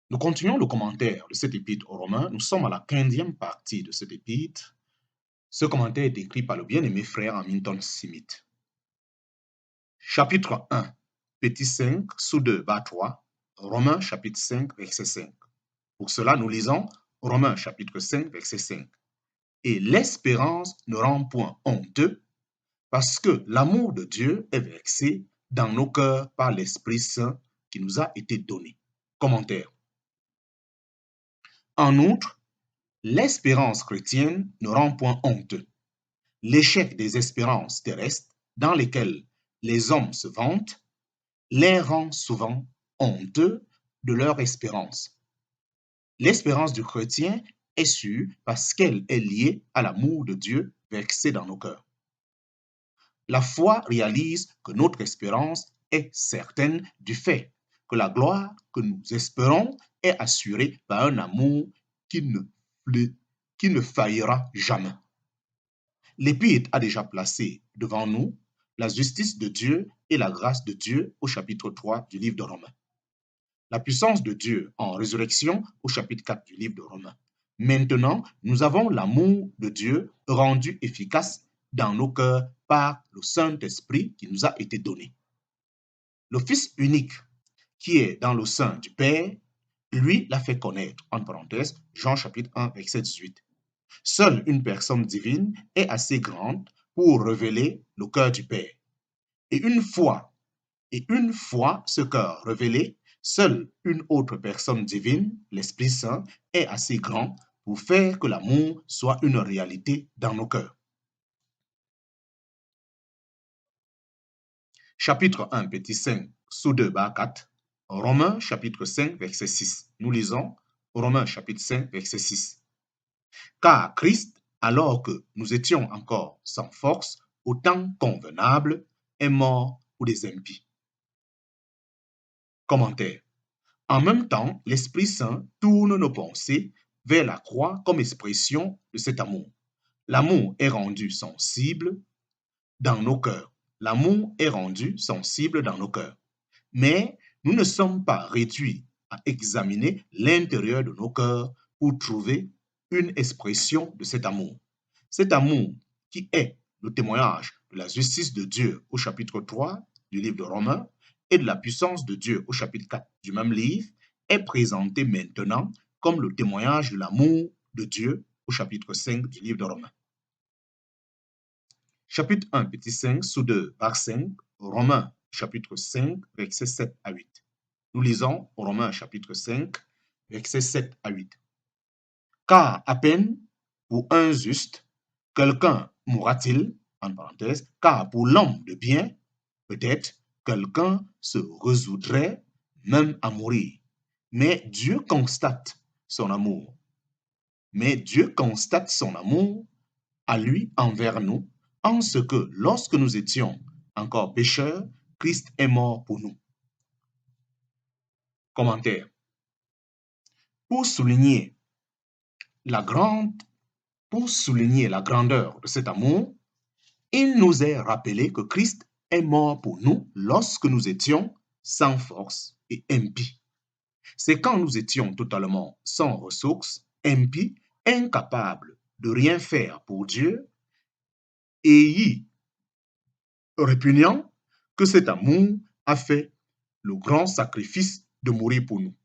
Nous continuons le commentaire de cet épître aux Romains. Nous sommes à la 15e partie de cet épître. Ce commentaire est écrit par le bien-aimé frère Hamilton Smith. Chapitre 1, petit 5, sous 2, bas 3, Romains chapitre 5, verset 5. Pour cela, nous lisons Romains chapitre 5, verset 5. Et l'espérance ne rend point honteux, parce que l'amour de Dieu est versé dans nos cœurs par l'Esprit Saint qui nous a été donné. Commentaire. En outre, l'espérance chrétienne ne rend point honteux. L'échec des espérances terrestres dans lesquelles les hommes se vantent les rend souvent honteux de leur espérance. L'espérance du chrétien est sûre parce qu'elle est liée à l'amour de Dieu versé dans nos cœurs. La foi réalise que notre espérance est certaine du fait que la gloire que nous espérons est assurée par un amour qui ne faillira jamais. L'Épître a déjà placé devant nous la justice de Dieu et la grâce de Dieu au chapitre 3 du livre de Romains. La puissance de Dieu en résurrection au chapitre 4 du livre de Romains. Maintenant, nous avons l'amour de Dieu rendu efficace dans nos cœurs par le Saint-Esprit qui nous a été donné. Le Fils unique qui est dans le sein du Père, lui l'a fait connaître, en parenthèse, Jean chapitre 1, verset 18. Seule une personne divine est assez grande pour révéler le cœur du Père. Et une fois ce cœur révélé, seule une autre personne divine, l'Esprit Saint, est assez grand pour faire que l'amour soit une réalité dans nos cœurs. Chapitre 1, petit 5, sous 2, bas 4, Romains chapitre 5, verset 6. Nous lisons Romains chapitre 5, verset 6. Car Christ, alors que nous étions encore sans force, au temps convenable, est mort pour des impies. Commentaire. En même temps, l'Esprit Saint tourne nos pensées vers la croix comme expression de cet amour. L'amour est rendu sensible dans nos cœurs. L'amour est rendu sensible dans nos cœurs. Mais nous ne sommes pas réduits à examiner l'intérieur de nos cœurs pour trouver une expression de cet amour. Cet amour qui est le témoignage de la justice de Dieu au chapitre 3 du livre de Romains et de la puissance de Dieu au chapitre 4 du même livre est présenté maintenant comme le témoignage de l'amour de Dieu au chapitre 5 du livre de Romains. Chapitre 1, petit 5, sous 2, par 5, Romains chapitre 5, versets 7 à 8. Nous lisons Romains chapitre 5, versets 7 à 8. Car à peine pour un juste, quelqu'un mourra-t-il, en parenthèse, car pour l'homme de bien, peut-être quelqu'un se résoudrait même à mourir. Mais Dieu constate son amour. À lui envers nous, en ce que lorsque nous étions encore pécheurs, Christ est mort pour nous. Commentaire. Pour souligner la grandeur de cet amour, il nous est rappelé que Christ est mort pour nous lorsque nous étions sans force et impies. C'est quand nous étions totalement sans ressources, impies, incapables de rien faire pour Dieu et y répugnant que cet amour a fait le grand sacrifice de mourir pour nous.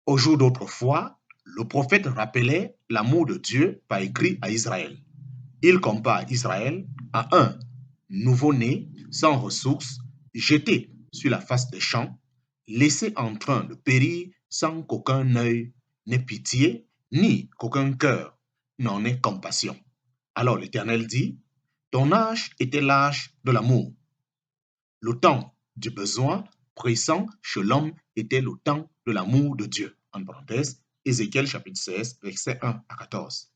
Au jour d'autrefois, le prophète rappelait l'amour de Dieu par écrit à Israël. Il compare Israël à un nouveau-né sans ressources, jeté sur la face des champs, laissé en train de périr sans qu'aucun œil n'ait pitié, ni qu'aucun cœur n'en ait compassion. Alors l'Éternel dit, ton âge était l'âge de l'amour. Le temps du besoin pressant chez l'homme était le temps de l'amour de Dieu. En parenthèse, Ézéchiel chapitre 16, versets 1 à 14.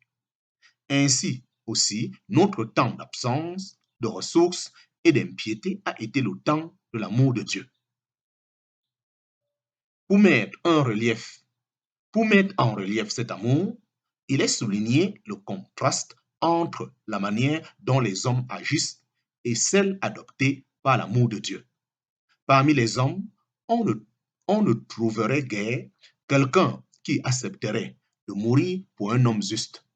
Ainsi aussi, notre temps d'absence, de ressources et d'impiété a été le temps de l'amour de Dieu. Pour mettre en relief cet amour, il est souligné le contraste entre la manière dont les hommes agissent et celle adoptée par l'amour de Dieu. Parmi les hommes, on ne trouverait guère quelqu'un qui accepterait de mourir pour un homme juste,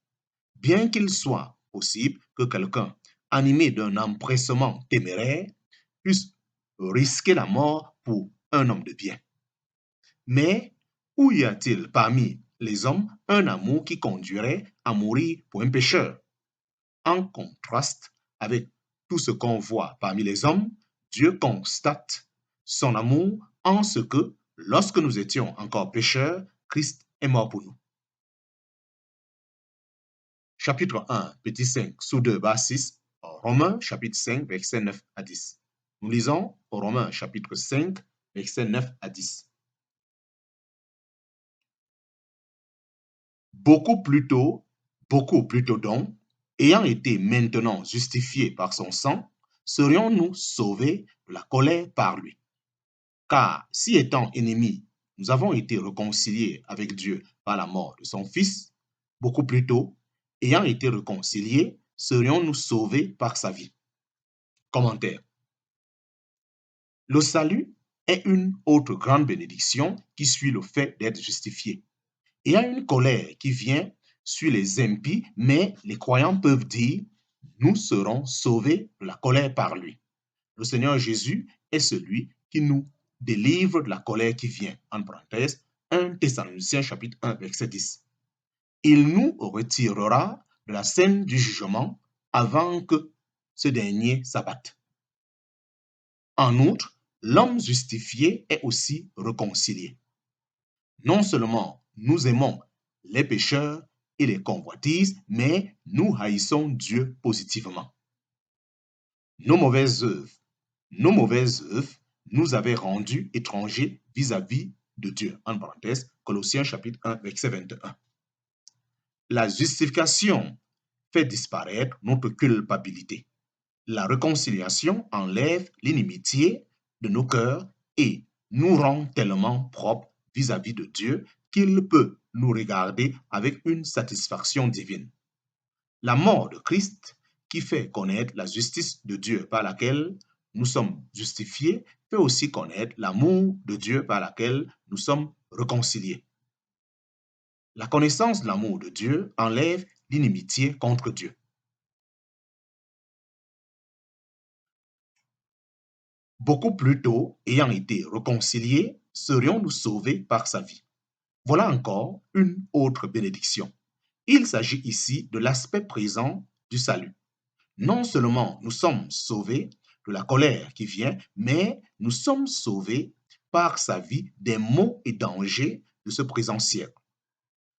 bien qu'il soit possible que quelqu'un, animé d'un empressement téméraire, puisse risquer la mort pour un homme de bien. Mais où y a-t-il parmi les hommes un amour qui conduirait à mourir pour un pécheur? En contraste avec tout ce qu'on voit parmi les hommes, Dieu constate son amour en ce que, lorsque nous étions encore pécheurs, Christ est mort pour nous. Chapitre 1, petit 5, sous 2, bas 6, Romains, chapitre 5, versets 9 à 10. Nous lisons Romains, chapitre 5, versets 9 à 10. Beaucoup plus tôt donc, ayant été maintenant justifiés par son sang, serions-nous sauvés de la colère par lui. Car si étant ennemis, nous avons été réconciliés avec Dieu par la mort de son Fils, beaucoup plus tôt, ayant été réconciliés, serions-nous sauvés par sa vie. Commentaire. Le salut est une autre grande bénédiction qui suit le fait d'être justifié. Il y a une colère qui vient sur les impies, mais les croyants peuvent dire, nous serons sauvés de la colère par lui. Le Seigneur Jésus est celui qui nous délivre de la colère qui vient. En parenthèse, 1 Thessaloniciens chapitre 1, verset 10. Il nous retirera de la scène du jugement avant que ce dernier s'abatte. En outre, l'homme justifié est aussi réconcilié. Non seulement nous aimons les pécheurs et les convoitises, mais nous haïssons Dieu positivement. Nos mauvaises œuvres nous avaient rendus étrangers vis-à-vis de Dieu. En parenthèse, Colossiens chapitre 1, verset 21. La justification fait disparaître notre culpabilité. La réconciliation enlève l'inimitié de nos cœurs et nous rend tellement propres vis-à-vis de Dieu qu'il peut nous regarder avec une satisfaction divine. La mort de Christ, qui fait connaître la justice de Dieu par laquelle nous sommes justifiés, fait aussi connaître l'amour de Dieu par laquelle nous sommes réconciliés. La connaissance de l'amour de Dieu enlève l'inimitié contre Dieu. Beaucoup plus tôt, ayant été réconciliés, serions-nous sauvés par sa vie. Voilà encore une autre bénédiction. Il s'agit ici de l'aspect présent du salut. Non seulement nous sommes sauvés de la colère qui vient, mais nous sommes sauvés par sa vie des maux et dangers de ce présent siècle.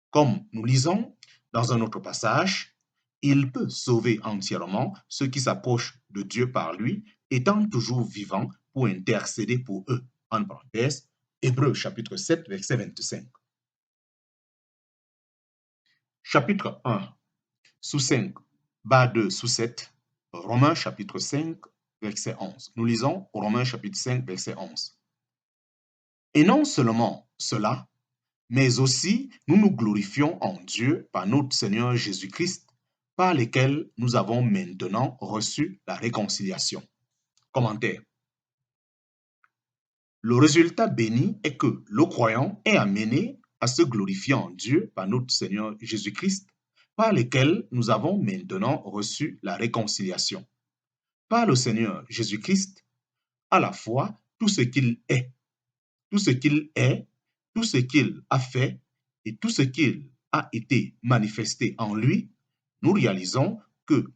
Comme nous lisons dans un autre passage, il peut sauver entièrement ceux qui s'approchent de Dieu par lui, étant toujours vivant pour intercéder pour eux. En parenthèse, Hébreux chapitre 7, verset 25. Chapitre 1, sous 5, bas 2, sous 7, Romains chapitre 5, verset 11. Nous lisons Romains chapitre 5, verset 11. Et non seulement cela, mais aussi nous nous glorifions en Dieu par notre Seigneur Jésus-Christ, par lequel nous avons maintenant reçu la réconciliation. Commentaire. Le résultat béni est que le croyant est amené à se glorifier en Dieu par notre Seigneur Jésus-Christ, par lequel nous avons maintenant reçu la réconciliation. Par le Seigneur Jésus-Christ, à la fois tout ce qu'il est, tout ce qu'il a fait et tout ce qu'il a été manifesté en lui, nous réalisons que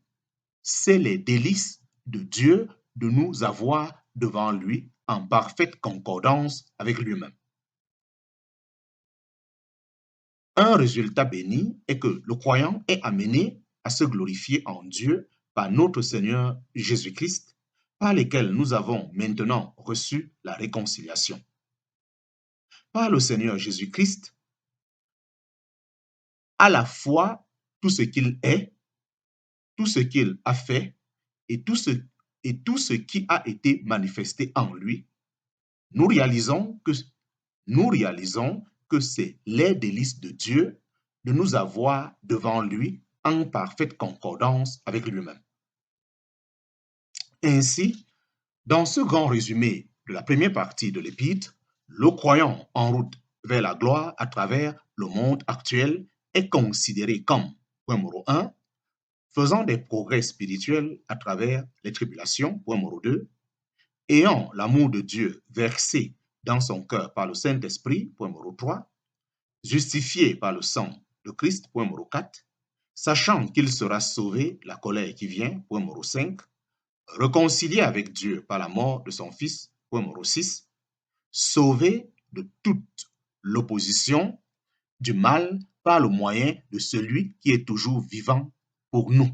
c'est les délices de Dieu de nous avoir devant lui en parfaite concordance avec lui-même. Un résultat béni est que le croyant est amené à se glorifier en Dieu par notre Seigneur Jésus-Christ, par lequel nous avons maintenant reçu la réconciliation. Par le Seigneur Jésus-Christ, à la fois tout ce qu'il est, tout ce qu'il a fait et tout ce qui a été manifesté en lui, nous réalisons que c'est les délices de Dieu de nous avoir devant lui en parfaite concordance avec lui-même. Ainsi, dans ce grand résumé de la première partie de l'Épître, le croyant en route vers la gloire à travers le monde actuel est considéré comme, point numéro 1, faisant des progrès spirituels à travers les tribulations, point numéro 2, ayant l'amour de Dieu versé dans son cœur par le Saint-Esprit, point numéro 3, justifié par le sang de Christ, point numéro 4, sachant qu'il sera sauvé de la colère qui vient, point numéro 5, réconcilié avec Dieu par la mort de son Fils, point numéro 6, sauvé de toute l'opposition du mal par le moyen de celui qui est toujours vivant pour nous.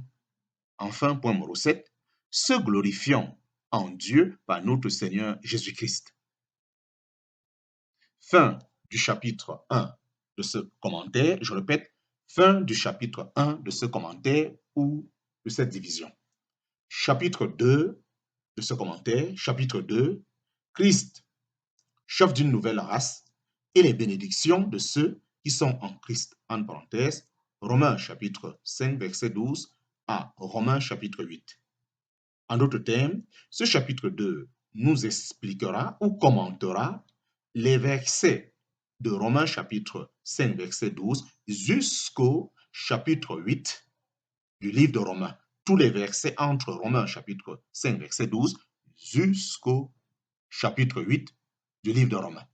Enfin, point numéro 7, se glorifiant en Dieu par notre Seigneur Jésus-Christ. Fin du chapitre 1 de ce commentaire. Je répète, fin du chapitre 1 de ce commentaire ou de cette division. Chapitre 2 de ce commentaire, chapitre 2, Christ, chef d'une nouvelle race, et les bénédictions de ceux qui sont en Christ, en parenthèse, Romains chapitre 5, verset 12 à Romains chapitre 8. En d'autres termes, ce chapitre 2 nous expliquera ou commentera les versets de Romains chapitre 5, verset 12 jusqu'au chapitre 8 du livre de Romains. Tous les versets entre Romains chapitre 5, verset 12 jusqu'au chapitre 8 du livre de Romains.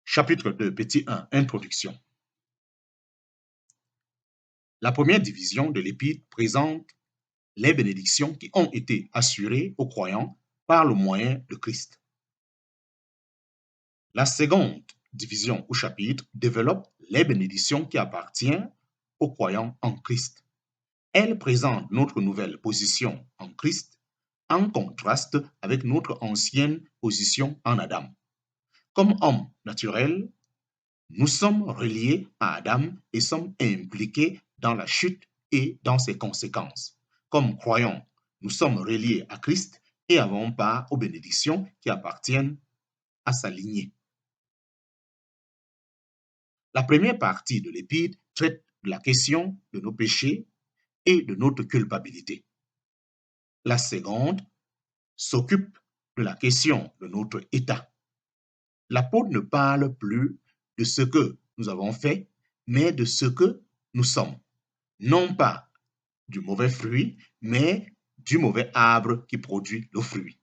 Chapitre 2, petit 1, introduction. La première division de l'Épître présente les bénédictions qui ont été assurées aux croyants par le moyen de Christ. La seconde division ou chapitre développe les bénédictions qui appartiennent aux croyants en Christ. Elle présente notre nouvelle position en Christ en contraste avec notre ancienne position en Adam. Comme hommes naturels, nous sommes reliés à Adam et sommes impliqués dans la chute et dans ses conséquences. Comme croyants, nous sommes reliés à Christ et avons part aux bénédictions qui appartiennent à sa lignée. La première partie de l'Épître traite de la question de nos péchés et de notre culpabilité. La seconde s'occupe de la question de notre état. L'apôtre ne parle plus de ce que nous avons fait, mais de ce que nous sommes. Non pas du mauvais fruit, mais du mauvais arbre qui produit le fruit.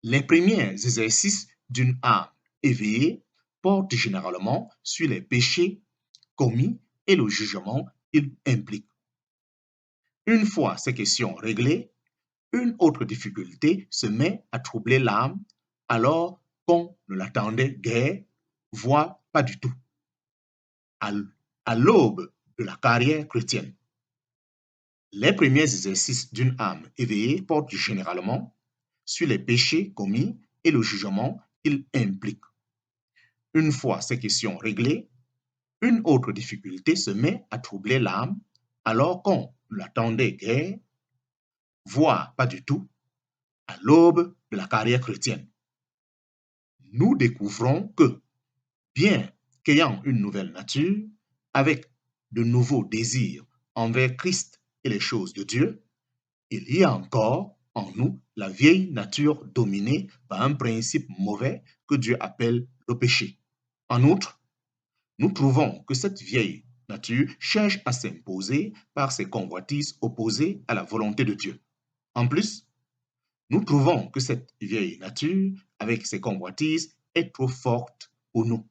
Les premiers exercices d'une âme éveillée portent généralement sur les péchés commis et le jugement qu'ils impliquent. Une fois ces questions réglées, une autre difficulté se met à troubler l'âme alors qu'on ne l'attendait guère, voire pas du tout. À l'aube de la carrière chrétienne, les premiers exercices d'une âme éveillée portent généralement sur les péchés commis et le jugement qu'ils impliquent. Une fois ces questions réglées, une autre difficulté se met à troubler l'âme alors qu'on ne l'attendait guère, voire pas du tout, à l'aube de la carrière chrétienne. Nous découvrons que, bien qu'ayant une nouvelle nature, avec de nouveaux désirs envers Christ et les choses de Dieu, il y a encore en nous la vieille nature dominée par un principe mauvais que Dieu appelle le péché. En outre, nous trouvons que cette vieille nature cherche à s'imposer par ses convoitises opposées à la volonté de Dieu. En plus, nous trouvons que cette vieille nature, avec ses convoitises, est trop forte pour nous.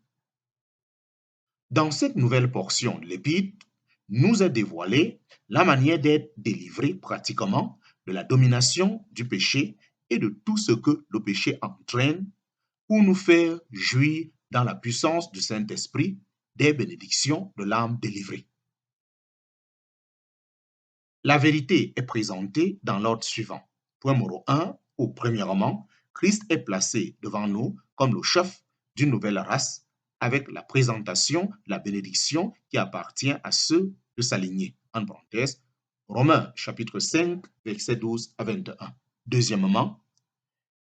Dans cette nouvelle portion de l'Épître, nous est dévoilée la manière d'être délivré pratiquement de la domination du péché et de tout ce que le péché entraîne pour nous faire jouir dans la puissance du Saint-Esprit des bénédictions de l'âme délivrée. La vérité est présentée dans l'ordre suivant. Point numéro 1, où premièrement, Christ est placé devant nous comme le chef d'une nouvelle race avec la présentation de la bénédiction qui appartient à ceux de sa lignée. En parenthèse, Romains chapitre 5, verset 12 à 21. Deuxièmement,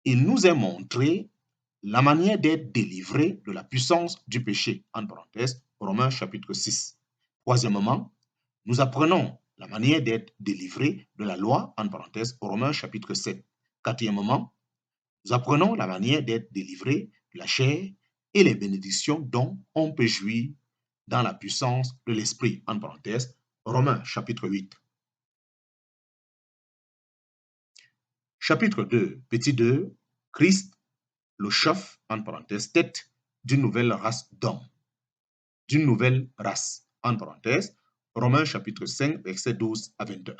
il nous est montré la manière d'être délivré de la puissance du péché. En parenthèse, Romains chapitre 6. Troisièmement, Nous apprenons la manière d'être délivré de la loi, en parenthèse, Romains chapitre 7. Quatrièmement, nous apprenons la manière d'être délivré de la chair et les bénédictions dont on peut jouir dans la puissance de l'Esprit, en parenthèse, Romains chapitre 8. Chapitre 2, petit 2, Christ, le chef, en parenthèse, tête d'une nouvelle race d'hommes. D'une nouvelle race, en parenthèse, Romains chapitre 5, versets 12 à 21.